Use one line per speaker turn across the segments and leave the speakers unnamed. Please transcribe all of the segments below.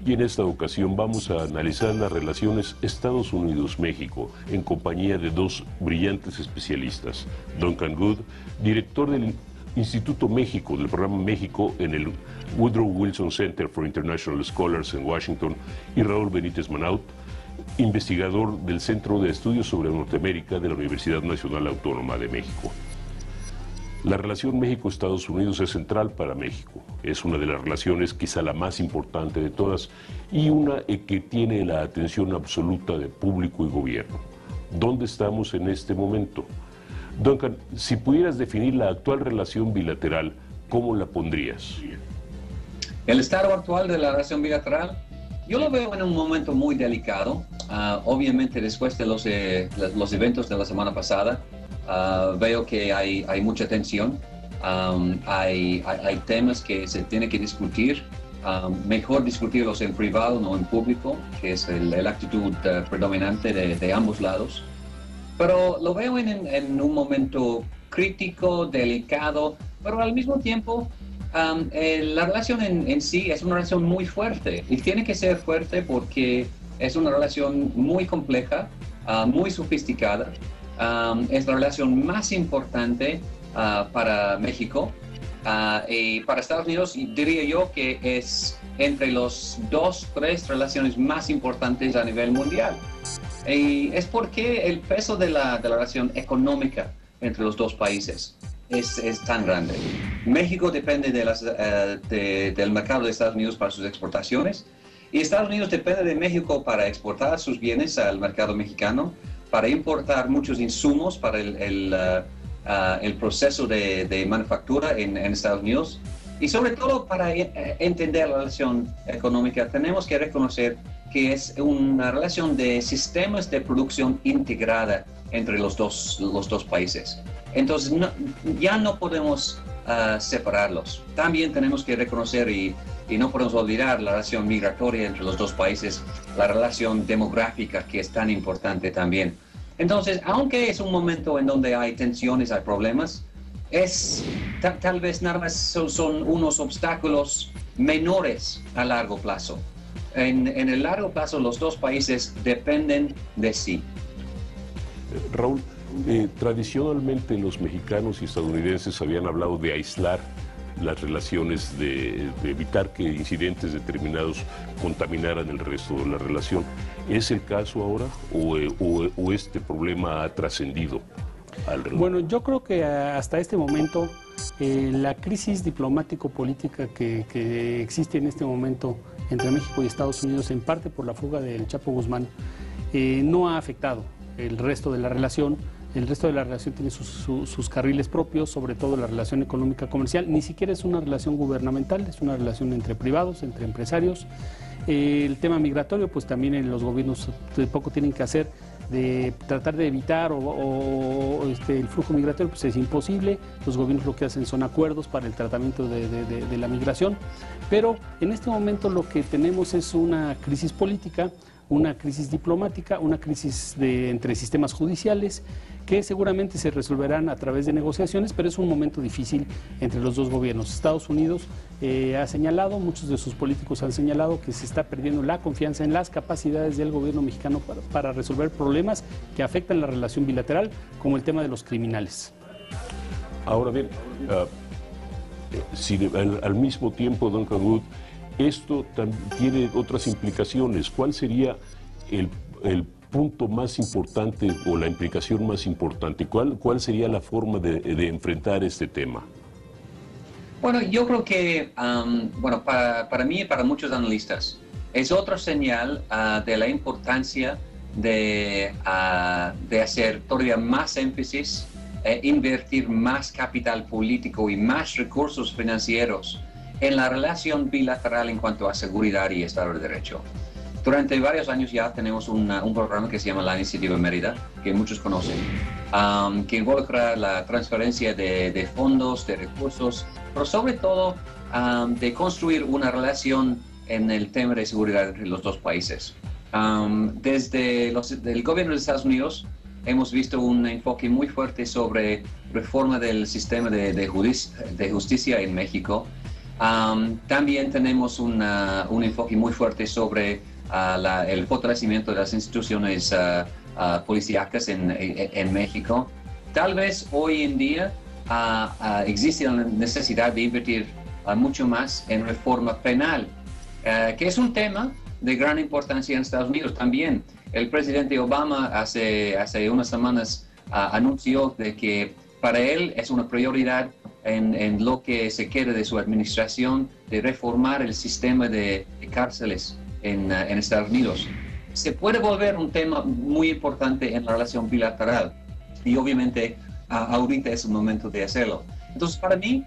y en esta ocasión vamos a analizar las relaciones Estados Unidos-México en compañía de dos brillantes especialistas, Duncan Good, director del Instituto México, del programa México en el Woodrow Wilson Center for International Scholars en Washington, y Raúl Benítez Manaut, investigador del Centro de Estudios sobre Norteamérica de la Universidad Nacional Autónoma de México. La relación México-Estados Unidos es central para México. Es una de las relaciones, quizá la más importante de todas, y una que tiene la atención absoluta de público y gobierno. ¿Dónde estamos en este momento? Duncan, si pudieras definir la actual relación bilateral, ¿cómo la pondrías?
El estado actual de la relación bilateral, yo lo veo en un momento muy delicado. Obviamente, después de los eventos de la semana pasada, veo que hay mucha tensión, hay temas que se tienen que discutir, mejor discutirlos en privado, no en público, que es la actitud predominante de ambos lados. Pero lo veo en un momento crítico, delicado, pero al mismo tiempo la relación en sí es una relación muy fuerte, y tiene que ser fuerte porque es una relación muy compleja, muy sofisticada. Es la relación más importante para México y para Estados Unidos, y diría yo que es entre los 2-3 relaciones más importantes a nivel mundial. Y es porque el peso de la relación económica entre los dos países es tan grande. México depende del mercado de Estados Unidos para sus exportaciones, y Estados Unidos depende de México para exportar sus bienes al mercado mexicano, para importar muchos insumos para el proceso de manufactura en Estados Unidos. Y sobre todo, para entender la relación económica, tenemos que reconocer que es una relación de sistemas de producción integrada entre los dos países. Entonces, ya no podemos separarlos. También tenemos que reconocer y no podemos olvidar la relación migratoria entre los dos países, la relación demográfica, que es tan importante también. Entonces, aunque es un momento en donde hay tensiones, hay problemas, tal vez nada más son unos obstáculos menores a largo plazo. En el largo plazo, los dos países dependen de sí.
Raúl, tradicionalmente los mexicanos y estadounidenses habían hablado de aislar las relaciones, de evitar que incidentes determinados contaminaran el resto de la relación. ¿Es el caso ahora o este problema ha trascendido alrededor?
Bueno, yo creo que hasta este momento la crisis diplomático-política que existe en este momento entre México y Estados Unidos, en parte por la fuga del Chapo Guzmán, no ha afectado el resto de la relación. El resto de la relación tiene sus carriles propios, sobre todo la relación económica comercial. Ni siquiera es una relación gubernamental, es una relación entre privados, entre empresarios. El tema migratorio, pues también los gobiernos poco tienen que hacer, de tratar de evitar el flujo migratorio, pues es imposible. Los gobiernos lo que hacen son acuerdos para el tratamiento de la migración. Pero en este momento lo que tenemos es una crisis política, una crisis diplomática, una crisis entre sistemas judiciales, que seguramente se resolverán a través de negociaciones, pero es un momento difícil entre los dos gobiernos. Estados Unidos ha señalado, muchos de sus políticos han señalado que se está perdiendo la confianza en las capacidades del gobierno mexicano para resolver problemas que afectan la relación bilateral, como el tema de los criminales.
Ahora bien, al mismo tiempo, Duncan Good, esto tiene otras implicaciones. ¿Cuál sería el punto más importante o la implicación más importante? ¿Cuál sería la forma de enfrentar este tema?
Bueno, yo creo que para mí y para muchos analistas es otra señal de la importancia de hacer todavía más énfasis, invertir más capital político y más recursos financieros en la relación bilateral en cuanto a seguridad y Estado de Derecho. Durante varios años ya tenemos un programa que se llama la Iniciativa Mérida, que muchos conocen, que involucra la transferencia de fondos, de recursos, pero sobre todo de construir una relación en el tema de seguridad entre los dos países. Desde el gobierno de Estados Unidos hemos visto un enfoque muy fuerte sobre reforma del sistema de justicia en México. También tenemos un enfoque muy fuerte sobre el fortalecimiento de las instituciones policíacas en México. Tal vez hoy en día existe la necesidad de invertir mucho más en reforma penal, que es un tema de gran importancia en Estados Unidos también. El presidente Obama hace unas semanas anunció de que para él es una prioridad en lo que se queda de su administración de reformar el sistema de cárceles en Estados Unidos. Se puede volver un tema muy importante en la relación bilateral y obviamente ahorita es el momento de hacerlo. Entonces, para mí,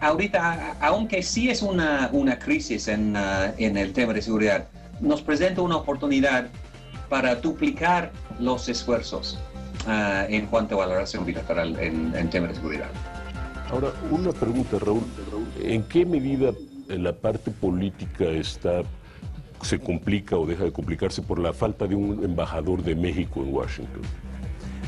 ahorita, aunque sí es una crisis en el tema de seguridad, nos presenta una oportunidad para duplicar los esfuerzos en cuanto a la relación bilateral en temas de seguridad.
Ahora, una pregunta, Raúl. ¿En qué medida la parte política se complica o deja de complicarse por la falta de un embajador de México en Washington?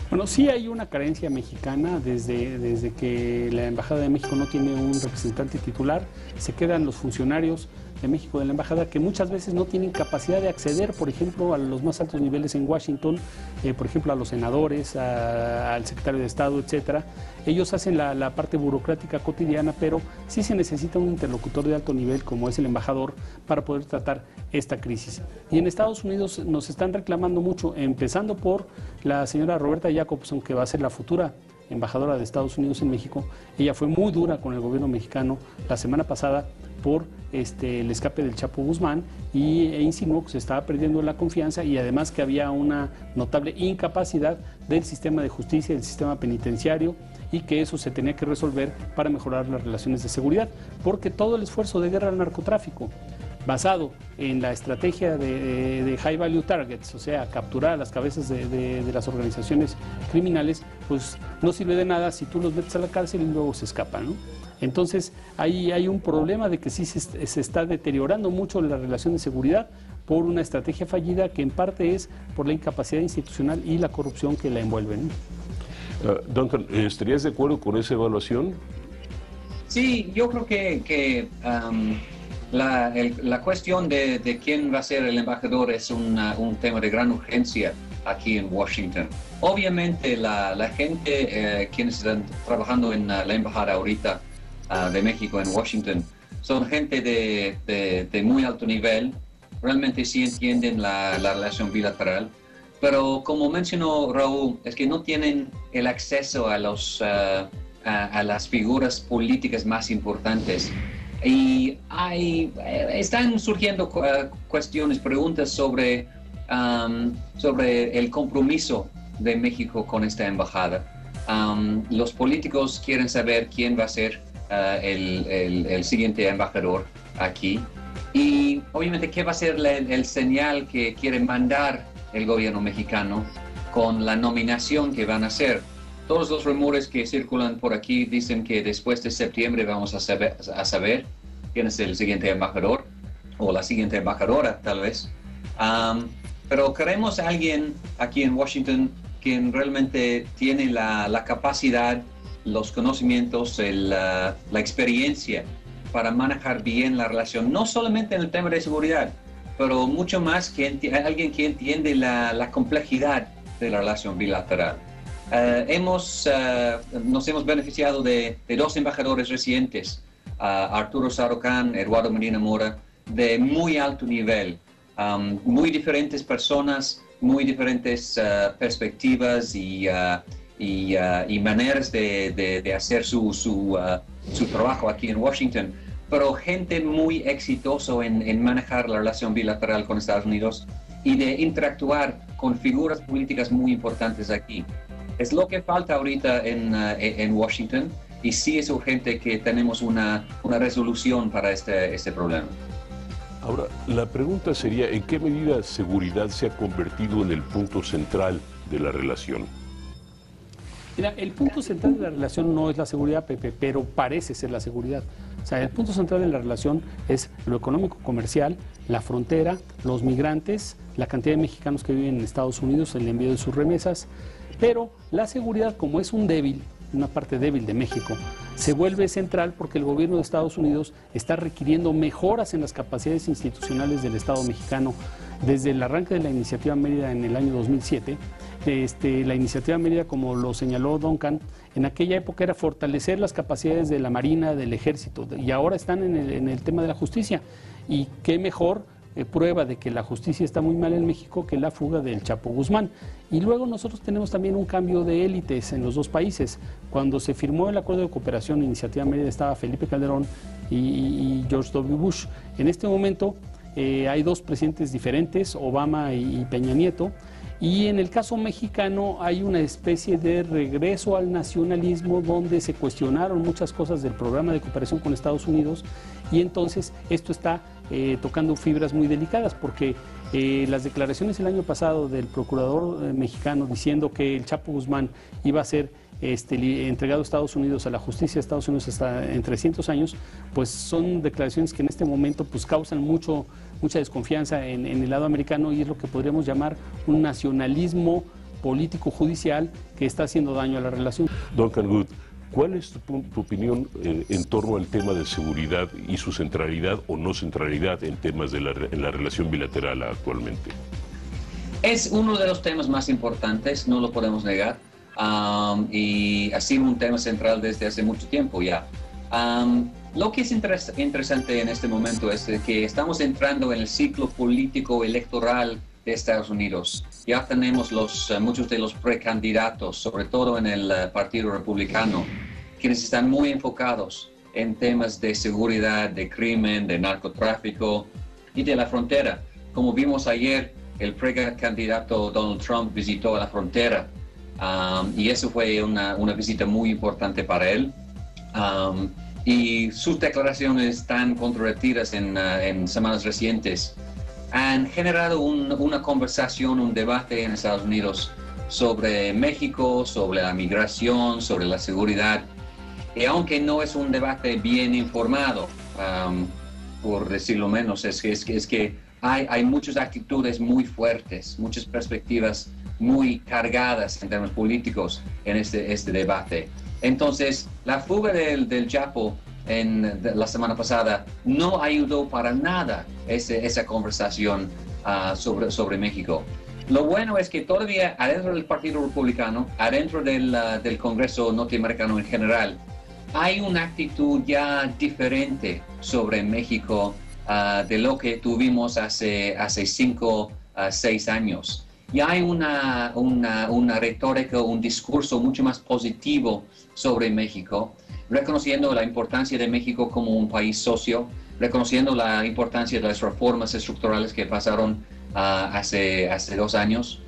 Bueno, sí hay una carencia mexicana desde que la Embajada de México no tiene un representante titular, se quedan los funcionarios de México de la Embajada que muchas veces no tienen capacidad de acceder, por ejemplo, a los más altos niveles en Washington, por ejemplo, a los senadores, al secretario de Estado, etcétera. Ellos hacen la parte burocrática cotidiana, pero sí se necesita un interlocutor de alto nivel como es el embajador para poder tratar esta crisis. Y en Estados Unidos nos están reclamando mucho, empezando por la señora Roberta Jacobson, que va a ser la futura embajadora de Estados Unidos en México. Ella fue muy dura con el gobierno mexicano la semana pasada por el escape del Chapo Guzmán e insinuó que se estaba perdiendo la confianza y además que había una notable incapacidad del sistema de justicia, del sistema penitenciario, y que eso se tenía que resolver para mejorar las relaciones de seguridad, porque todo el esfuerzo de guerra al narcotráfico basado en la estrategia de High Value Targets, o sea, capturar a las cabezas de las organizaciones criminales, pues no sirve de nada si tú los metes a la cárcel y luego se escapan, ¿no? Entonces, ahí hay un problema de que sí se está deteriorando mucho la relación de seguridad por una estrategia fallida que en parte es por la incapacidad institucional y la corrupción que la envuelven.
Duncan, ¿estarías de acuerdo con esa evaluación?
Sí, yo creo que la cuestión de quién va a ser el embajador es un tema de gran urgencia aquí en Washington. Obviamente la gente quienes están trabajando en la embajada ahorita de México en Washington son gente de muy alto nivel, realmente sí entienden la relación bilateral, pero como mencionó Raúl, es que no tienen el acceso a las figuras políticas más importantes. Y están surgiendo cuestiones, preguntas sobre el compromiso de México con esta embajada. Los políticos quieren saber quién va a ser el siguiente embajador aquí y obviamente qué va a ser el señal que quiere mandar el gobierno mexicano con la nominación que van a hacer. Todos los rumores que circulan por aquí dicen que después de septiembre vamos a saber quién es el siguiente embajador o la siguiente embajadora, tal vez. Pero queremos a alguien aquí en Washington quien realmente tiene la capacidad, los conocimientos, la experiencia para manejar bien la relación, no solamente en el tema de seguridad, pero mucho más que alguien que entiende la complejidad de la relación bilateral. Nos hemos beneficiado de dos embajadores recientes, Arturo Sarocán, Eduardo Medina Mora, de muy alto nivel, muy diferentes personas, muy diferentes perspectivas y maneras de hacer su trabajo aquí en Washington, pero gente muy exitosa en manejar la relación bilateral con Estados Unidos y de interactuar con figuras políticas muy importantes aquí. Es lo que falta ahorita en Washington y sí es urgente que tenemos una resolución para este problema.
Ahora, la pregunta sería, ¿en qué medida seguridad se ha convertido en el punto central de la relación?
Mira, el punto central de la relación no es la seguridad, Pepe, pero parece ser la seguridad. O sea, el punto central de la relación es lo económico-comercial, la frontera, los migrantes, la cantidad de mexicanos que viven en Estados Unidos, el envío de sus remesas. Pero la seguridad, como es un débil una parte débil de México, se vuelve central porque el gobierno de Estados Unidos está requiriendo mejoras en las capacidades institucionales del Estado mexicano. Desde el arranque de la Iniciativa Mérida en el año 2007, la Iniciativa Mérida, como lo señaló Duncan, en aquella época era fortalecer las capacidades de la Marina, del Ejército, y ahora están en el tema de la justicia. Y qué mejor prueba de que la justicia está muy mal en México que la fuga del Chapo Guzmán. Y luego nosotros tenemos también un cambio de élites en los dos países. Cuando se firmó el acuerdo de cooperación, Iniciativa Mérida, estaba Felipe Calderón y George W. Bush. En este momento hay dos presidentes diferentes, Obama y Peña Nieto. Y en el caso mexicano hay una especie de regreso al nacionalismo donde se cuestionaron muchas cosas del programa de cooperación con Estados Unidos, y entonces esto está tocando fibras muy delicadas, porque las declaraciones el año pasado del procurador mexicano diciendo que el Chapo Guzmán iba a ser entregado a Estados Unidos, a la justicia de Estados Unidos hasta en 300 años, pues son declaraciones que en este momento pues causan mucha desconfianza en el lado americano, y es lo que podríamos llamar un nacionalismo político judicial que está haciendo daño a la relación.
Duncan Good, ¿cuál es tu opinión en torno al tema de seguridad y su centralidad o no centralidad en temas en la relación bilateral actualmente?
Es uno de los temas más importantes, no lo podemos negar. Y ha sido un tema central desde hace mucho tiempo ya. Lo que es interesante en este momento es que estamos entrando en el ciclo político electoral de Estados Unidos. Ya tenemos muchos de los precandidatos, sobre todo en el Partido Republicano, quienes están muy enfocados en temas de seguridad, de crimen, de narcotráfico y de la frontera. Como vimos ayer, el precandidato Donald Trump visitó la frontera. Y eso fue una visita muy importante para él. Y sus declaraciones tan controvertidas en semanas recientes han generado una conversación, un debate en Estados Unidos sobre México, sobre la migración, sobre la seguridad. Y aunque no es un debate bien informado, por decirlo menos, es que hay muchas actitudes muy fuertes, muchas perspectivas muy cargadas en términos políticos en este debate. Entonces, la fuga del Chapo la semana pasada no ayudó para nada esa conversación sobre México. Lo bueno es que todavía adentro del Partido Republicano, adentro del Congreso norteamericano en general, hay una actitud ya diferente sobre México de lo que tuvimos hace 5 a 6 años. Y hay una retórica, un discurso mucho más positivo sobre México, reconociendo la importancia de México como un país socio, reconociendo la importancia de las reformas estructurales que pasaron hace 2 años,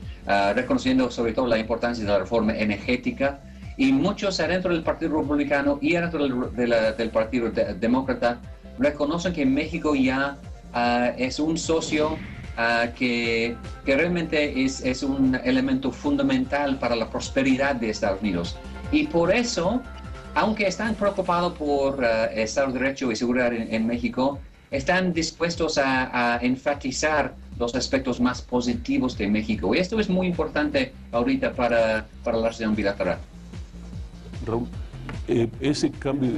reconociendo sobre todo la importancia de la reforma energética, y muchos adentro del Partido Republicano y adentro del Partido Demócrata reconocen que México ya es un socio que realmente es un elemento fundamental para la prosperidad de Estados Unidos. Y por eso, aunque están preocupados por Estado de Derecho y seguridad en México, están dispuestos a enfatizar los aspectos más positivos de México. Y esto es muy importante ahorita para la relación bilateral.
Raúl, ese cambio,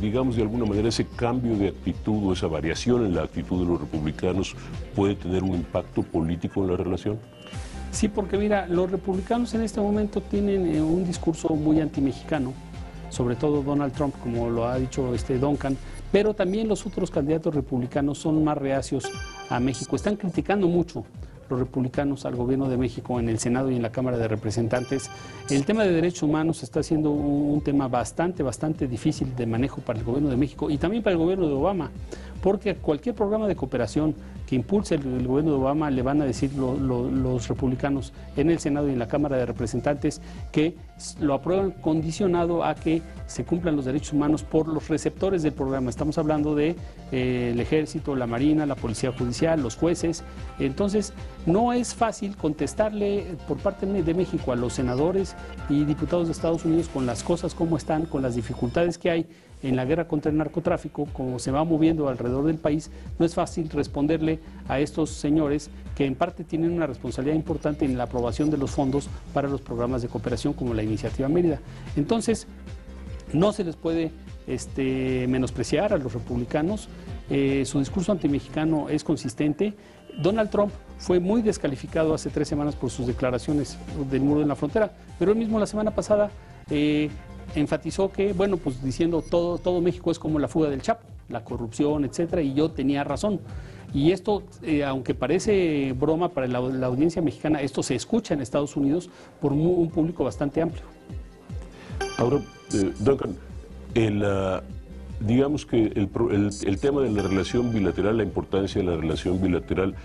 digamos de alguna manera, ese cambio de actitud o esa variación en la actitud de los republicanos puede tener un impacto político en la relación.
Sí, porque mira, los republicanos en este momento tienen un discurso muy antimexicano, sobre todo Donald Trump, como lo ha dicho Duncan, pero también los otros candidatos republicanos son más reacios a México. Están criticando mucho los republicanos al gobierno de México en el Senado y en la Cámara de Representantes. El tema de derechos humanos está siendo un tema bastante difícil de manejo para el gobierno de México y también para el gobierno de Obama, porque cualquier programa de cooperación que impulse el gobierno de Obama le van a decir los republicanos en el Senado y en la Cámara de Representantes que lo aprueban condicionado a que se cumplan los derechos humanos por los receptores del programa. Estamos hablando de el Ejército, la Marina, la Policía Judicial, los jueces. Entonces, no es fácil contestarle por parte de México a los senadores y diputados de Estados Unidos con las cosas como están, con las dificultades que hay en la guerra contra el narcotráfico, como se va moviendo alrededor del país. No es fácil responderle a estos señores que en parte tienen una responsabilidad importante en la aprobación de los fondos para los programas de cooperación como la Iniciativa Mérida. Entonces, no se les puede menospreciar a los republicanos. Su discurso antimexicano es consistente. Donald Trump fue muy descalificado hace 3 semanas por sus declaraciones del muro en la frontera, pero él mismo la semana pasada enfatizó que, bueno, pues diciendo todo México es como la fuga del Chapo, la corrupción, etcétera, y yo tenía razón. Y esto, aunque parece broma para la audiencia mexicana, esto se escucha en Estados Unidos por un público bastante amplio.
Ahora, Duncan, digamos que el tema de la relación bilateral, la importancia de la relación bilateral,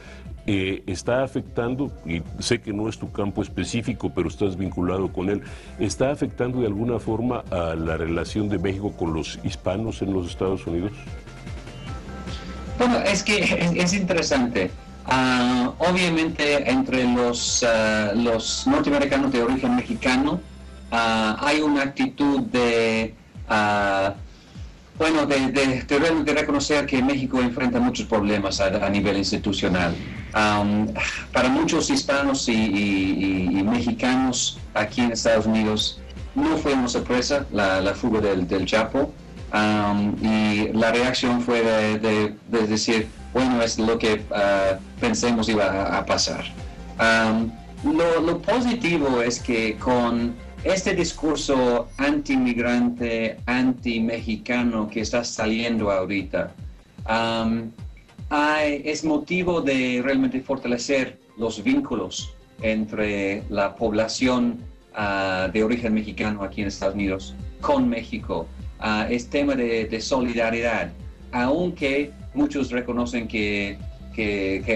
está afectando, y sé que no es tu campo específico, pero estás vinculado con él, ¿está afectando de alguna forma a la relación de México con los hispanos en los Estados Unidos?
Bueno, es que es interesante. Obviamente entre los norteamericanos de origen mexicano hay una actitud de realmente reconocer que México enfrenta muchos problemas a nivel institucional. Para muchos hispanos y mexicanos aquí en Estados Unidos no fue una sorpresa la fuga del Chapo. Y la reacción fue de decir, bueno, es lo que pensemos iba a pasar. Lo positivo es que con este discurso anti-migrante, anti-mexicano que está saliendo ahorita, es motivo de realmente fortalecer los vínculos entre la población de origen mexicano aquí en Estados Unidos con México. Es tema de solidaridad, aunque muchos reconocen que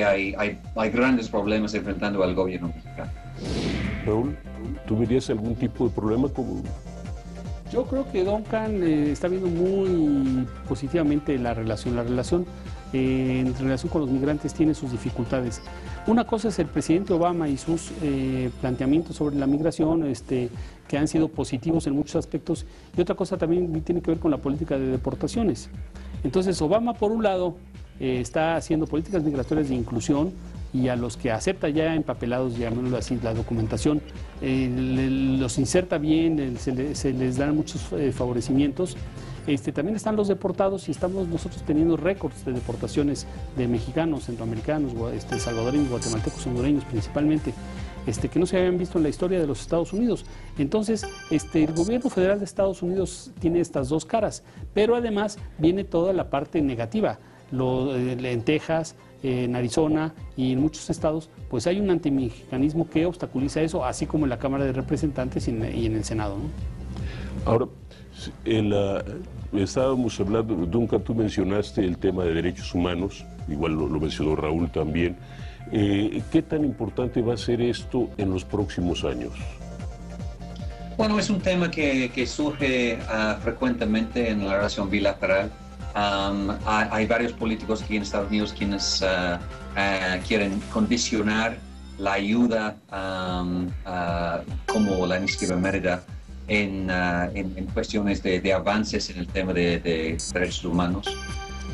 hay grandes problemas enfrentando al gobierno mexicano.
Raúl, ¿tú verías algún tipo de problema?
Yo creo que Duncan está viendo muy positivamente la relación. En relación con los migrantes tiene sus dificultades. Una cosa es el presidente Obama y sus planteamientos sobre la migración, que han sido positivos en muchos aspectos, y otra cosa también tiene que ver con la política de deportaciones. Entonces, Obama, por un lado, está haciendo políticas migratorias de inclusión, y a los que acepta ya empapelados, llamémoslo así, la documentación, los inserta bien, se les dan muchos favorecimientos. También están los deportados, y estamos nosotros teniendo récords de deportaciones de mexicanos, centroamericanos, salvadoreños, guatemaltecos, hondureños principalmente, que no se habían visto en la historia de los Estados Unidos. Entonces, el gobierno federal de Estados Unidos tiene estas dos caras, pero además viene toda la parte negativa. En Texas, en Arizona y en muchos estados, pues hay un antimexicanismo que obstaculiza eso, así como en la Cámara de Representantes y en el Senado, ¿no?
Ahora, estábamos hablando, Duncan, tú mencionaste el tema de derechos humanos, igual lo mencionó Raúl también. ¿Qué tan importante va a ser esto en los próximos años?
Bueno, es un tema que surge frecuentemente en la relación bilateral. Hay varios políticos aquí en Estados Unidos quienes quieren condicionar la ayuda como la Iniciativa Mérida en cuestiones de avances en el tema de derechos humanos.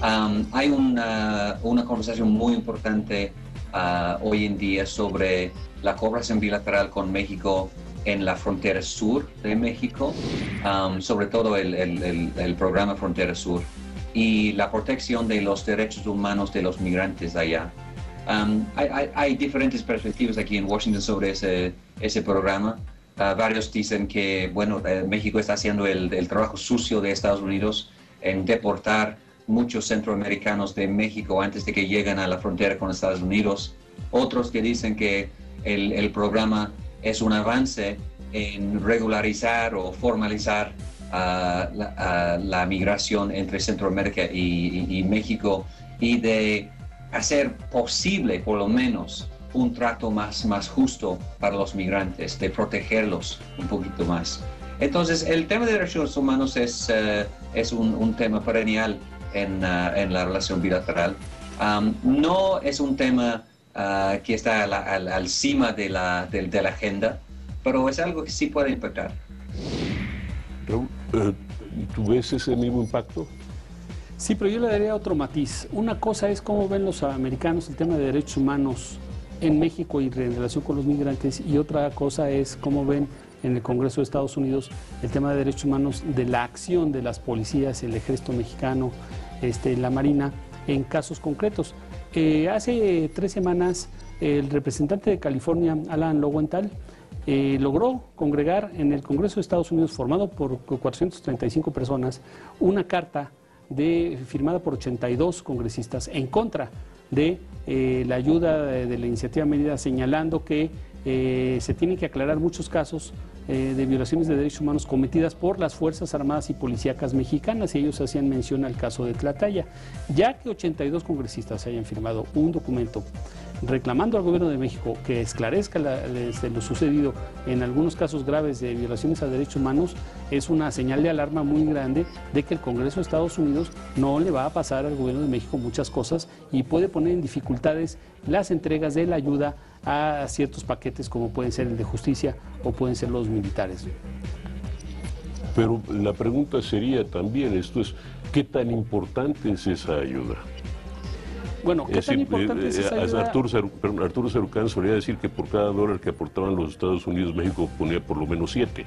Hay una conversación muy importante hoy en día sobre la cooperación bilateral con México en la frontera sur de México, sobre todo el programa Frontera Sur, y la protección de los derechos humanos de los migrantes allá. Hay diferentes perspectivas aquí en Washington sobre ese programa. Varios dicen que, bueno, México está haciendo el trabajo sucio de Estados Unidos en deportar muchos centroamericanos de México antes de que lleguen a la frontera con Estados Unidos. Otros que dicen que el programa es un avance en regularizar o formalizar la migración entre Centroamérica y México, y de hacer posible, por lo menos, un trato más justo para los migrantes, de protegerlos un poquito más. Entonces, el tema de derechos humanos es un tema perennial en la relación bilateral. No es un tema que está al cima de la agenda, pero es algo que sí puede impactar.
Raúl, ¿tú ves ese mismo impacto?
Sí, pero yo le daría otro matiz. Una cosa es cómo ven los americanos el tema de derechos humanos en México y en relación con los migrantes, y otra cosa es cómo ven en el Congreso de Estados Unidos el tema de derechos humanos de la acción de las policías, el ejército mexicano, la Marina, en casos concretos. Hace 3 semanas el representante de California, Alan Lowenthal, logró congregar en el Congreso de Estados Unidos, formado por 435 personas, una carta firmada por 82 congresistas en contra de la ayuda de la iniciativa Mérida, señalando que se tienen que aclarar muchos casos de violaciones de derechos humanos cometidas por las Fuerzas Armadas y Policíacas mexicanas, y ellos hacían mención al caso de Tlatlaya. Ya que 82 congresistas hayan firmado un documento reclamando al gobierno de México que esclarezca lo sucedido en algunos casos graves de violaciones a derechos humanos, es una señal de alarma muy grande de que el Congreso de Estados Unidos no le va a pasar al gobierno de México muchas cosas y puede poner en dificultades las entregas de la ayuda a ciertos paquetes como pueden ser el de justicia o pueden ser los militares.
Pero la pregunta sería también, ¿qué tan importante es esa ayuda?
Bueno, ¿qué tan importante es esa ayuda?
Arturo Sarucán solía decir que por cada dólar que aportaban los Estados Unidos, México ponía por lo menos 7.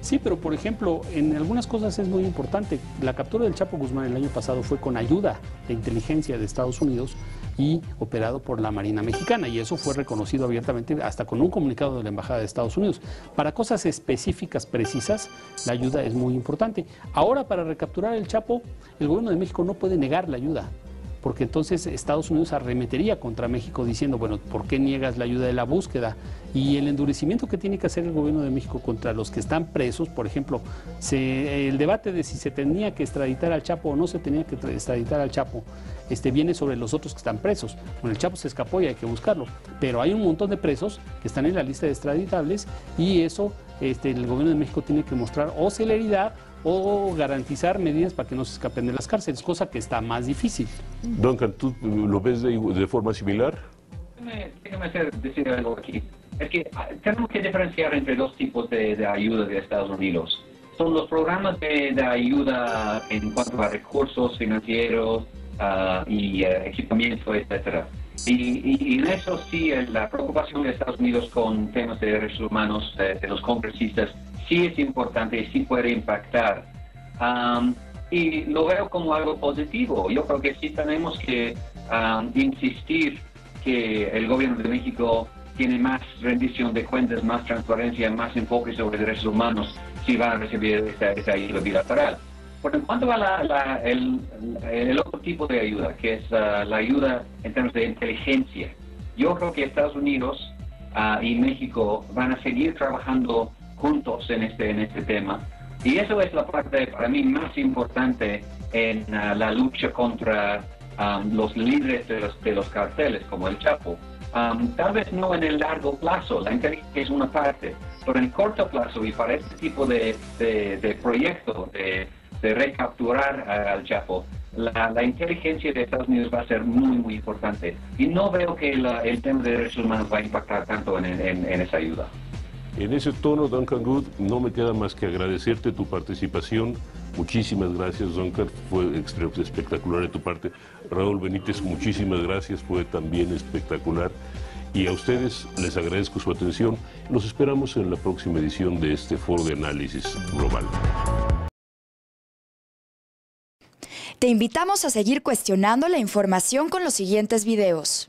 Sí, pero por ejemplo, en algunas cosas es muy importante. La captura del Chapo Guzmán el año pasado fue con ayuda de inteligencia de Estados Unidos y operado por la Marina Mexicana, y eso fue reconocido abiertamente hasta con un comunicado de la Embajada de Estados Unidos. Para cosas específicas, precisas, la ayuda es muy importante. Ahora, para recapturar el Chapo, el gobierno de México no puede negar la ayuda, porque entonces Estados Unidos arremetería contra México diciendo, bueno, ¿por qué niegas la ayuda de la búsqueda? Y el endurecimiento que tiene que hacer el gobierno de México contra los que están presos, por ejemplo, el debate de si se tenía que extraditar al Chapo o no se tenía que extraditar al Chapo, viene sobre los otros que están presos. Bueno, el Chapo se escapó y hay que buscarlo, pero hay un montón de presos que están en la lista de extraditables, y eso el gobierno de México tiene que mostrar o celeridad o garantizar medidas para que no se escapen de las cárceles, cosa que está más difícil.
Duncan, ¿tú lo ves de forma similar?
Déjame decir algo aquí. Es que tenemos que diferenciar entre dos tipos de ayuda de Estados Unidos. Son los programas de ayuda en cuanto a recursos financieros y equipamiento, etcétera. Y en eso sí, la preocupación de Estados Unidos con temas de derechos humanos de los congresistas sí es importante y sí puede impactar. Y lo veo como algo positivo. Yo creo que sí tenemos que insistir que el gobierno de México tiene más rendición de cuentas, más transparencia, más enfoque sobre derechos humanos si van a recibir esa ayuda bilateral. Por en cuanto a el otro tipo de ayuda, que es la ayuda en términos de inteligencia, yo creo que Estados Unidos y México van a seguir trabajando juntos en este tema, y eso es la parte para mí más importante en la lucha contra los líderes de los carteles como el Chapo. Tal vez no en el largo plazo, la inteligencia es una parte, pero en el corto plazo y para este tipo de proyecto de recapturar al Chapo, la inteligencia de Estados Unidos va a ser muy, muy importante, y no veo que el tema de derechos humanos va a impactar tanto en esa ayuda.
En ese tono, Duncan Good, no me queda más que agradecerte tu participación. Muchísimas gracias, Duncan, fue espectacular de tu parte. Raúl Benítez, muchísimas gracias, fue también espectacular. Y a ustedes les agradezco su atención. Los esperamos en la próxima edición de este Foro de Análisis Global.
Te invitamos a seguir cuestionando la información con los siguientes videos.